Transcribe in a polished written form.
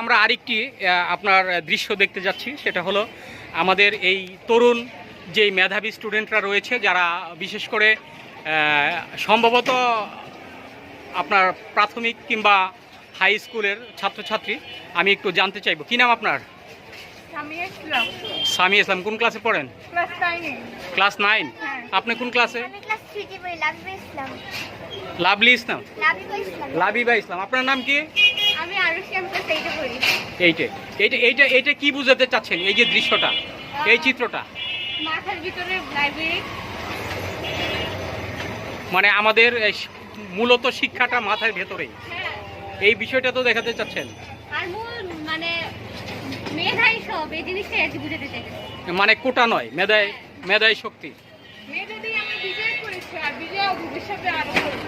আমরা আরেকটি আপনার দৃশ্য দেখতে যাচ্ছি, সেটা হলো আমাদের এই তরুণ যেই মেধাবী স্টুডেন্টরা রয়েছে, যারা বিশেষ করে সম্ভবত আপনার প্রাথমিক কিংবা হাই স্কুলের ছাত্রছাত্রী। আমি একটু জানতে চাইবো, কী নাম আপনার? সামিয়া ইসলাম। কোন ক্লাসে পড়েন? ক্লাস 9। আপনি কোন ক্লাসে? লাভলি ইসলাম। লাবিবা ইসলাম। আপনার নাম কি? আমি এইটা পড়ি। এইটা কি বুঝাতে চাচ্ছেন, এই যে দৃশ্যটা, এই চিত্রটা? মাথার ভিতরে লাইব্রেরি, মানে আমাদের মূলত শিক্ষাটা মাথার ভেতরেই, এই বিষয়টা তো দেখাতে চাচ্ছেন। আর মূল মানে মেধাই সব, এই জিনিসটা আর কি বুঝাতে চাইছি। মানে কোটা নয়, মেধাই শক্তি। মেধা দিয়ে আমরা বিজয় করেছি, আর বিজয় ভবিষ্যতে আরো করব।